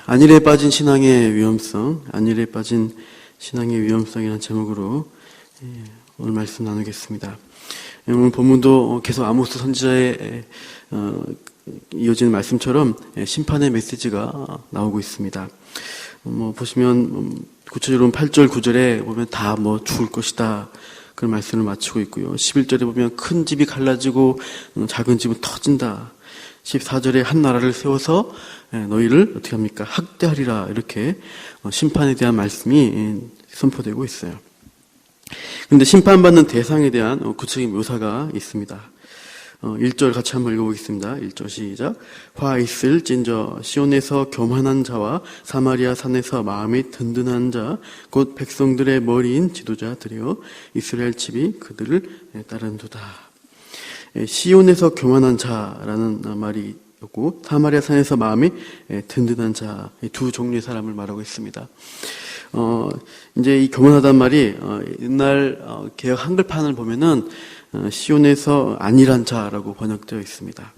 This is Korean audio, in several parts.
안일에 빠진 신앙의 위험성, 안일에 빠진 신앙의 위험성이라는 제목으로 오늘 말씀 나누겠습니다. 오늘 본문도 계속 아모스 선지자의 이어지는 말씀처럼 심판의 메시지가 나오고 있습니다. 보시면 구체적으로 8절, 9절에 보면 다 죽을 것이다. 그런 말씀을 마치고 있고요. 11절에 보면 큰 집이 갈라지고 작은 집은 터진다. 14절에 한 나라를 세워서 너희를 어떻게 합니까? 학대하리라. 이렇게 심판에 대한 말씀이 선포되고 있어요. 그런데 심판받는 대상에 대한 구체적인 묘사가 있습니다. 1절 같이 한번 읽어보겠습니다. 1절 시작. 화 있을 찐저 시온에서 교만한 자와 사마리아 산에서 마음이 든든한 자 곧 백성들의 머리인 지도자들이여 이스라엘 집이 그들을 따른도다. 시온에서 교만한 자라는 말이 있고 사마리아 산에서 마음이 든든한 자, 두 종류의 사람을 말하고 있습니다. 이제 이 교만하다는 말이 옛날 개역 한글판을 보면은 시온에서 안일한 자라고 번역되어 있습니다.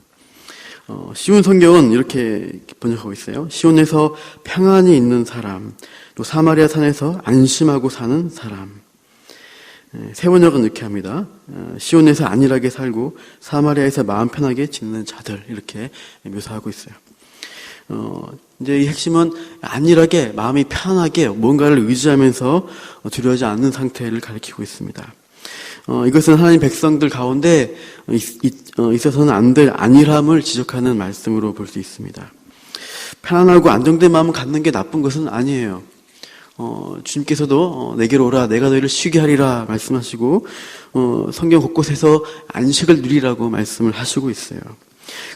시온 성경은 이렇게 번역하고 있어요. 시온에서 평안이 있는 사람, 또 사마리아 산에서 안심하고 사는 사람. 새 번역은 이렇게 합니다. 시온에서 안일하게 살고 사마리아에서 마음 편하게 지내는 자들, 이렇게 묘사하고 있어요. 이제 이 핵심은 안일하게 마음이 편하게 뭔가를 의지하면서 두려워하지 않는 상태를 가리키고 있습니다. 이것은 하나님 백성들 가운데 있어서는 안 될 안일함을 지적하는 말씀으로 볼 수 있습니다. 편안하고 안정된 마음을 갖는 게 나쁜 것은 아니에요. 주님께서도 내게로 오라 내가 너희를 쉬게 하리라 말씀하시고 성경 곳곳에서 안식을 누리라고 말씀을 하시고 있어요.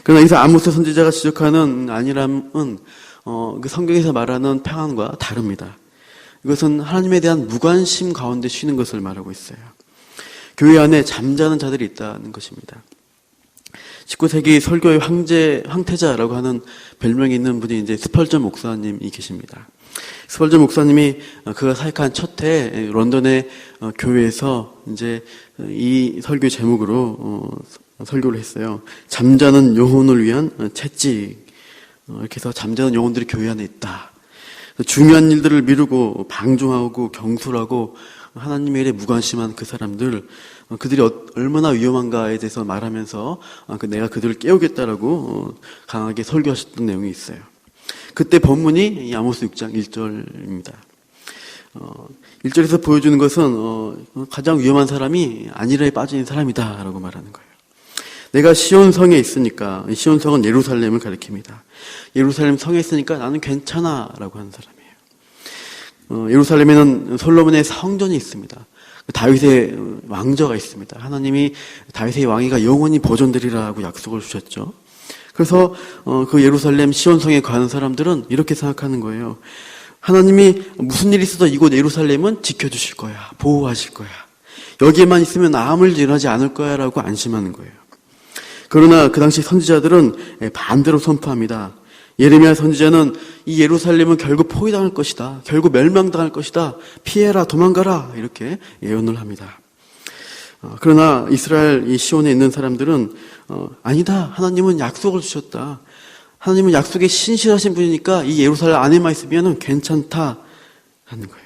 그러나 여기서 아모스 선지자가 지적하는 안일함은 그 성경에서 말하는 평안과 다릅니다. 이것은 하나님에 대한 무관심 가운데 쉬는 것을 말하고 있어요. 교회 안에 잠자는 자들이 있다는 것입니다. 19세기 설교의 황태자라고 하는 별명이 있는 분이 이제 스펄전 목사님이 계십니다. 스펄전 목사님이 그가 사역한 첫 해 런던의 교회에서 이제 이 설교 제목으로 설교를 했어요. 잠자는 영혼을 위한 채찍. 이렇게 해서 잠자는 영혼들이 교회 안에 있다. 중요한 일들을 미루고 방종하고 경솔하고 하나님의 일에 무관심한 그 사람들, 그들이 얼마나 위험한가에 대해서 말하면서 내가 그들을 깨우겠다라고 강하게 설교하셨던 내용이 있어요. 그때 본문이 이 아모스 6장 1절입니다. 1절에서 보여주는 것은 가장 위험한 사람이 안일에 빠진 사람이다 라고 말하는 거예요. 내가 시온성에 있으니까, 시온성은 예루살렘을 가리킵니다. 예루살렘 성에 있으니까 나는 괜찮아 라고 하는 사람이에요. 예루살렘에는 솔로몬의 성전이 있습니다. 다윗의 왕저가 있습니다. 하나님이 다윗의 왕위가 영원히 보존되리라고 약속을 주셨죠. 그래서 그 예루살렘 시온성에 가는 사람들은 이렇게 생각하는 거예요. 하나님이 무슨 일이 있어도 이곳 예루살렘은 지켜주실 거야. 보호하실 거야. 여기에만 있으면 아무 일도 일어나지 않을 거야 라고 안심하는 거예요. 그러나 그 당시 선지자들은 반대로 선포합니다. 예레미야 선지자는 이 예루살렘은 결국 포위당할 것이다. 결국 멸망당할 것이다. 피해라, 도망가라. 이렇게 예언을 합니다. 그러나 이스라엘 이 시온에 있는 사람들은 아니다. 하나님은 약속을 주셨다. 하나님은 약속에 신실하신 분이니까 이 예루살렘 안에만 있으면 괜찮다 하는 거예요.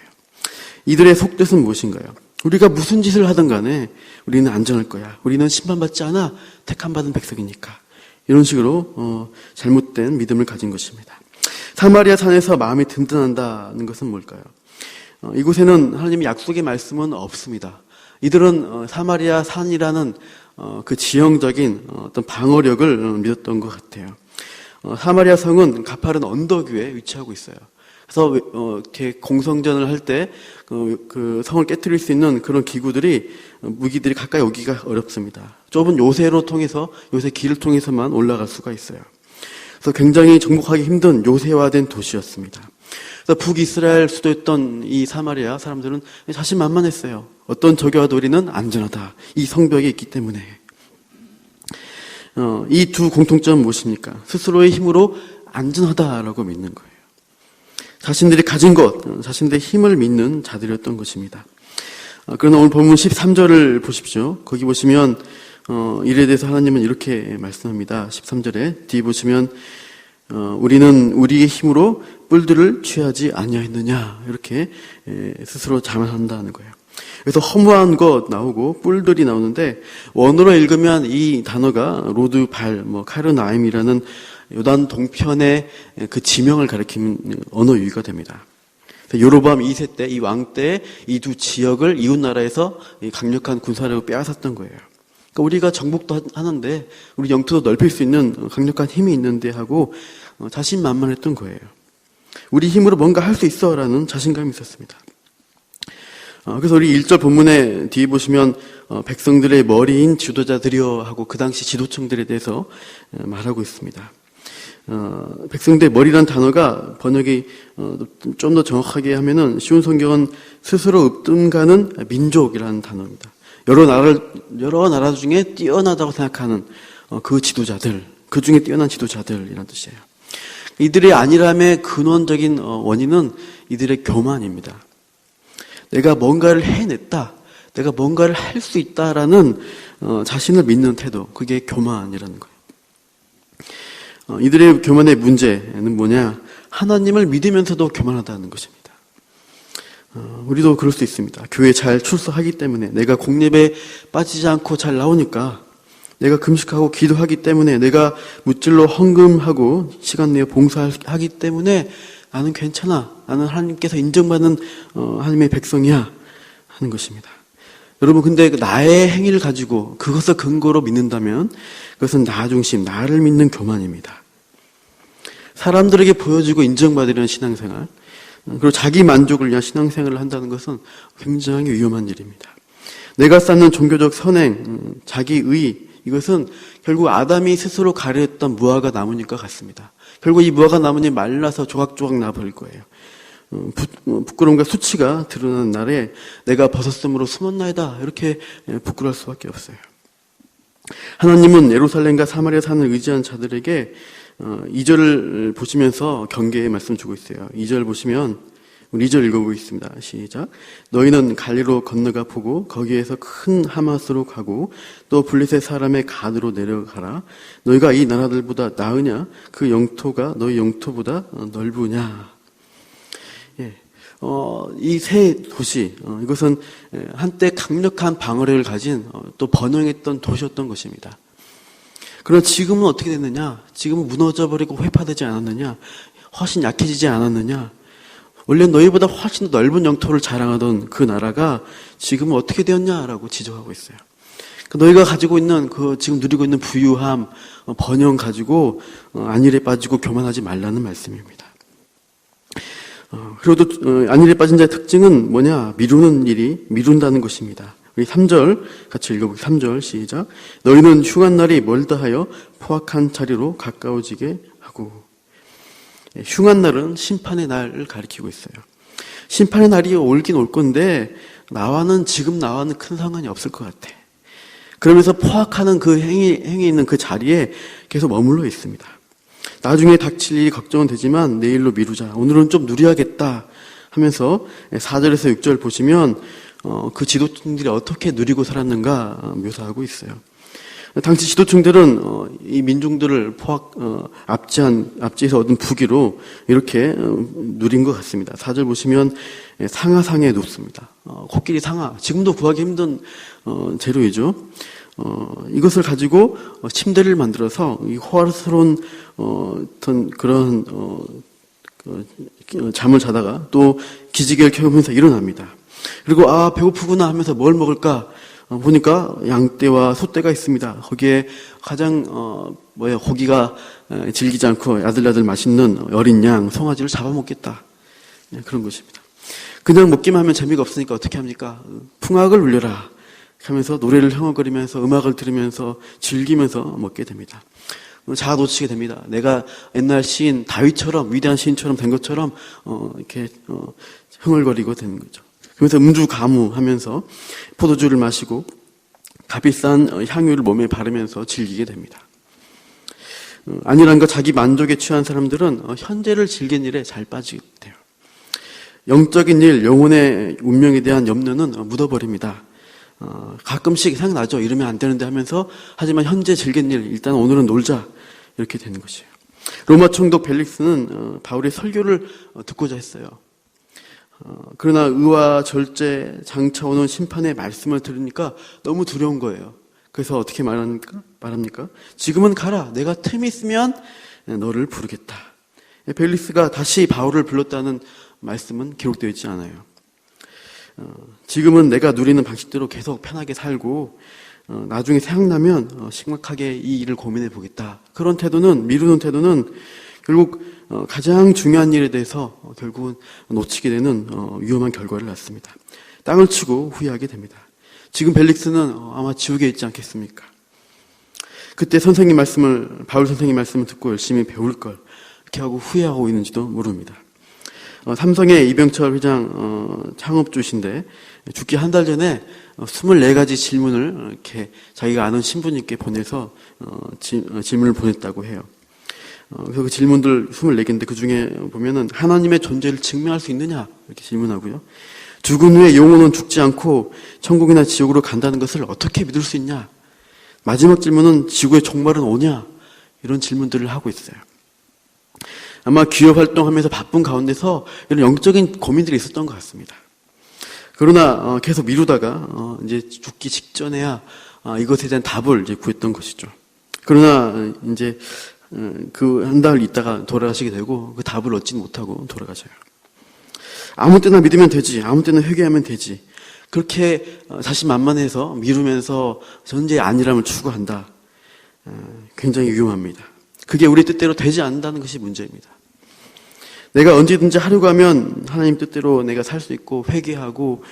이들의 속뜻은 무엇인가요? 우리가 무슨 짓을 하든 간에 우리는 안전할 거야. 우리는 심판받지 않아. 택함받은 백성이니까. 이런 식으로 잘못된 믿음을 가진 것입니다. 사마리아 산에서 마음이 든든한다는 것은 뭘까요? 이곳에는 하나님의 약속의 말씀은 없습니다. 이들은 사마리아 산이라는 그 지형적인 어떤 방어력을 믿었던 것 같아요. 사마리아 성은 가파른 언덕 위에 위치하고 있어요. 그래서 이렇게 공성전을 할 때 그 성을 깨트릴 수 있는 그런 기구들이 무기들이 가까이 오기가 어렵습니다. 좁은 요새 길을 통해서만 올라갈 수가 있어요. 그래서 굉장히 정복하기 힘든 요새화된 도시였습니다. 그래서 북이스라엘 수도였던 이 사마리아 사람들은 자신만만했어요. 어떤 적이 와도 우리는 안전하다. 이 성벽이 있기 때문에. 이 두 공통점은 무엇입니까? 스스로의 힘으로 안전하다라고 믿는 거예요. 자신들이 가진 것, 자신들의 힘을 믿는 자들이었던 것입니다. 그러나 오늘 본문 13절을 보십시오. 거기 보시면 이에 대해서 하나님은 이렇게 말씀합니다. 13절에 뒤에 보시면 우리는 우리의 힘으로 뿔들을 취하지 아니하였느냐 이렇게 스스로 자만한다는 거예요. 그래서 허무한 것 나오고 뿔들이 나오는데 원어로 읽으면 이 단어가 로드 발, 카르나임이라는 요단 동편의 그 지명을 가리키는 언어 유희가 됩니다. 여로보암 2세 때, 이 왕 때 이 두 지역을 이웃 나라에서 강력한 군사력을 빼앗았던 거예요. 그러니까 우리가 정복도 하는데 우리 영토도 넓힐 수 있는 강력한 힘이 있는데 하고 자신만만했던 거예요. 우리 힘으로 뭔가 할 수 있어라는 자신감이 있었습니다. 그래서 우리 1절 본문에 뒤에 보시면 백성들의 머리인 지도자들이여 하고 그 당시 지도층들에 대해서 말하고 있습니다. 백성들의 머리란 단어가 번역이 좀 더 정확하게 하면은 쉬운 성경은 스스로 읍등가는 민족이라는 단어입니다. 여러 나라 중에 뛰어나다고 생각하는 그 지도자들, 그 중에 뛰어난 지도자들이라는 뜻이에요. 이들의 안일함의 근원적인 원인은 이들의 교만입니다. 내가 뭔가를 해냈다, 내가 뭔가를 할 수 있다라는 자신을 믿는 태도, 그게 교만이라는 거예요. 이들의 교만의 문제는 뭐냐? 하나님을 믿으면서도 교만하다는 것입니다. 우리도 그럴 수 있습니다. 교회 잘 출석하기 때문에, 내가 공예배에 빠지지 않고 잘 나오니까, 내가 금식하고 기도하기 때문에, 내가 무찔러 헌금하고 시간 내어 봉사하기 때문에 나는 괜찮아, 나는 하나님께서 인정받는 하나님의 백성이야 하는 것입니다. 여러분, 근데 나의 행위를 가지고 그것을 근거로 믿는다면 그것은 나 중심, 나를 믿는 교만입니다. 사람들에게 보여주고 인정받으려는 신앙생활, 그리고 자기 만족을 위한 신앙생활을 한다는 것은 굉장히 위험한 일입니다. 내가 쌓는 종교적 선행, 자기의, 이것은 결국 아담이 스스로 가려했던 무화과 나뭇잎과 같습니다. 결국 이 무화과 나뭇잎이 말라서 조각조각 나버릴 거예요. 부끄러움과 수치가 드러나는 날에 내가 벗었으므로 숨었나이다, 이렇게 부끄러울 수밖에 없어요. 하나님은 예루살렘과 사마리아 사는 의지한 자들에게 2절을 보시면서 경계의 말씀 주고 있어요. 2절 보시면 우리 2절 읽어보겠습니다. 시작. 너희는 갈리로 건너가 보고 거기에서 큰 하마스로 가고 또 블레셋 사람의 가드로 내려가라. 너희가 이 나라들보다 나으냐? 그 영토가 너희 영토보다 넓으냐? 이 세 도시, 이것은 한때 강력한 방어력을 가진 또 번영했던 도시였던 것입니다. 그러나 지금은 어떻게 됐느냐? 지금은 무너져버리고 회파되지 않았느냐? 훨씬 약해지지 않았느냐? 원래 너희보다 훨씬 더 넓은 영토를 자랑하던 그 나라가 지금은 어떻게 되었냐라고 지적하고 있어요. 너희가 가지고 있는 지금 누리고 있는 부유함, 번영 가지고 안일에 빠지고 교만하지 말라는 말씀입니다. 그리고 또 안일에 빠진 자의 특징은 뭐냐? 미루는 일이 미룬다는 것입니다. 우리 3절 같이 읽어보기. 3절 시작. 너희는 흉한 날이 멀다 하여 포악한 자리로 가까워지게 하고. 흉한 날은 심판의 날을 가리키고 있어요. 심판의 날이 올긴 올 건데 지금 나와는 큰 상관이 없을 것 같아. 그러면서 포악하는 그 행위에 있는 그 자리에 계속 머물러 있습니다. 나중에 닥칠 일이 걱정은 되지만 내일로 미루자. 오늘은 좀 누려야겠다 하면서 4절에서 6절 보시면 그 지도층들이 어떻게 누리고 살았는가 묘사하고 있어요. 당시 지도층들은 이 민중들을 압제해서 얻은 부귀로 이렇게 누린 것 같습니다. 4절 보시면 상하상에 놓습니다. 코끼리 상하, 지금도 구하기 힘든 재료이죠. 이것을 가지고 침대를 만들어서 이 호화스러운 어떤 그런 잠을 자다가 또 기지개를 켜면서 일어납니다. 그리고 배고프구나 하면서 뭘 먹을까 보니까 양떼와 소떼가 있습니다. 거기에 가장 고기가 질기지 않고 야들야들 맛있는 어린 양, 송아지를 잡아먹겠다. 그런 것입니다. 그냥 먹기만 하면 재미가 없으니까 어떻게 합니까? 풍악을 울려라 하면서 노래를 흥얼거리면서 음악을 들으면서 즐기면서 먹게 됩니다. 자아 놓치게 됩니다. 내가 옛날 시인 다윗처럼, 위대한 시인처럼 된 것처럼 이렇게 흥얼거리고 되는 거죠. 그러면서 음주가무하면서 포도주를 마시고 값비싼 향유를 몸에 바르면서 즐기게 됩니다. 안일함과 자기 만족에 취한 사람들은 현재를 즐긴 일에 잘 빠지게 돼요. 영적인 일, 영혼의 운명에 대한 염려는 묻어버립니다. 가끔씩 생각나죠. 이러면 안 되는데 하면서, 하지만 현재 즐긴 일, 일단 오늘은 놀자, 이렇게 되는 것이에요. 로마 총독 벨릭스는 바울의 설교를 듣고자 했어요. 그러나 의와 절제, 장차 오는 심판의 말씀을 들으니까 너무 두려운 거예요. 그래서 어떻게 말합니까? 지금은 가라. 내가 틈이 있으면 너를 부르겠다. 벨릭스가 다시 바울을 불렀다는 말씀은 기록되어 있지 않아요. 지금은 내가 누리는 방식대로 계속 편하게 살고 나중에 생각나면 심각하게 이 일을 고민해 보겠다. 그런 태도는, 미루는 태도는 결국 가장 중요한 일에 대해서 결국은 놓치게 되는 위험한 결과를 낳습니다. 땅을 치고 후회하게 됩니다. 지금 벨릭스는 아마 지옥에 있지 않겠습니까? 그때 바울 선생님 말씀을 듣고 열심히 배울 걸 이렇게 하고 후회하고 있는지도 모릅니다. 삼성의 이병철 회장 창업주신데 죽기 한 달 전에 24가지 질문을 이렇게 자기가 아는 신부님께 보내서 질문을 보냈다고 해요. 그래서 그 질문들 24개인데 그 중에 보면은 하나님의 존재를 증명할 수 있느냐 이렇게 질문하고요. 죽은 후에 영혼은 죽지 않고 천국이나 지옥으로 간다는 것을 어떻게 믿을 수 있냐. 마지막 질문은 지구의 종말은 오냐 이런 질문들을 하고 있어요. 아마 기업 활동하면서 바쁜 가운데서 이런 영적인 고민들이 있었던 것 같습니다. 그러나 계속 미루다가 이제 죽기 직전에야 이것에 대한 답을 이제 구했던 것이죠. 그러나 이제 그 한 달 있다가 돌아가시게 되고 그 답을 얻지 못하고 돌아가셔요. 아무 때나 믿으면 되지, 아무 때나 회개하면 되지. 그렇게 자신만만해서 미루면서 전제의 안일함을 추구한다. 굉장히 위험합니다. 그게 우리 뜻대로 되지 않는다는 것이 문제입니다. 내가 언제든지 하려고 하면 하나님 뜻대로 내가 살 수 있고 회개하고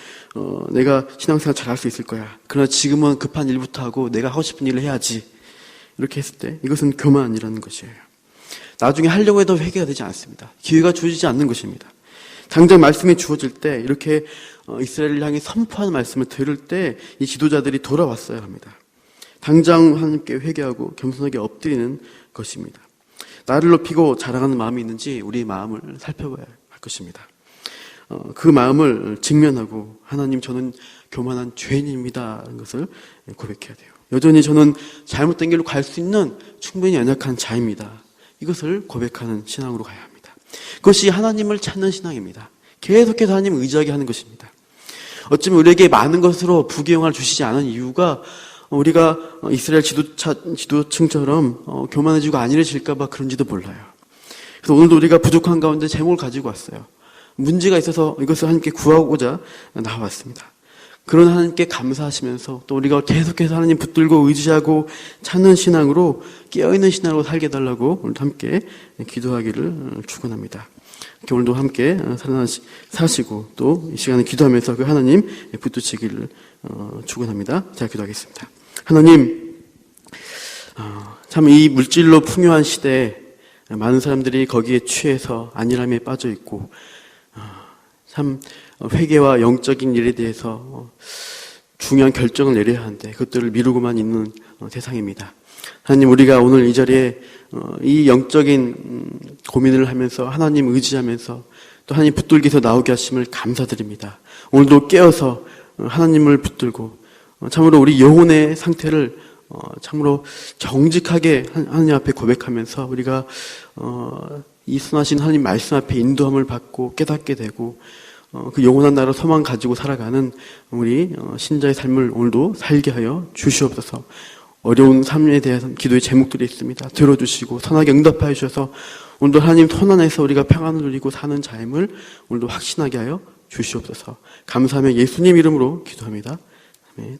내가 신앙생활 잘할 수 있을 거야. 그러나 지금은 급한 일부터 하고 내가 하고 싶은 일을 해야지. 이렇게 했을 때 이것은 교만이라는 것이에요. 나중에 하려고 해도 회개가 되지 않습니다. 기회가 주어지지 않는 것입니다. 당장 말씀이 주어질 때 이렇게 이스라엘을 향해 선포하는 말씀을 들을 때 이 지도자들이 돌아왔어야 합니다. 당장 하나님께 회개하고 겸손하게 엎드리는 것입니다. 나를 높이고 자랑하는 마음이 있는지 우리의 마음을 살펴봐야 할 것입니다. 그 마음을 직면하고 하나님 저는 교만한 죄인입니다 하는 것을 고백해야 돼요. 여전히 저는 잘못된 길로 갈 수 있는 충분히 연약한 자입니다. 이것을 고백하는 신앙으로 가야 합니다. 그것이 하나님을 찾는 신앙입니다. 계속해서 하나님을 의지하게 하는 것입니다. 어쩌면 우리에게 많은 것으로 부귀영화를 주시지 않은 이유가 우리가 이스라엘 지도층처럼 교만해지고 안일해질까 봐 그런지도 몰라요. 그래서 오늘도 우리가 부족한 가운데 제목을 가지고 왔어요. 문제가 있어서 이것을 하나님께 구하고자 나와왔습니다. 그런 하나님께 감사하시면서 또 우리가 계속해서 하나님 붙들고 의지하고 찾는 신앙으로 깨어있는 신앙으로 살게 해달라고 오늘도 함께 기도하기를 축원합니다. 오늘도 함께 사시고 또 이 시간에 기도하면서 그 하나님 붙드시기를 축원합니다. 자, 기도하겠습니다. 하나님, 참 이 물질로 풍요한 시대에 많은 사람들이 거기에 취해서 안일함에 빠져 있고 참 회개와 영적인 일에 대해서 중요한 결정을 내려야 하는데 그것들을 미루고만 있는 세상입니다. 하나님, 우리가 오늘 이 자리에 이 영적인 고민을 하면서 하나님 의지하면서 또 하나님 붙들기에서 나오게 하심을 감사드립니다. 오늘도 깨어서 하나님을 붙들고 참으로 우리 영혼의 상태를 참으로 정직하게 하나님 앞에 고백하면서 우리가 이 순하신 하나님 말씀 앞에 인도함을 받고 깨닫게 되고 그 영원한 나라 소망 가지고 살아가는 우리 신자의 삶을 오늘도 살게 하여 주시옵소서. 어려운 삶에 대한 기도의 제목들이 있습니다. 들어주시고 선하게 응답하여 주셔서 오늘도 하나님 손 안에서 우리가 평안을 누리고 사는 삶을 오늘도 확신하게 하여 주시옵소서. 감사하며 예수님 이름으로 기도합니다. 아멘.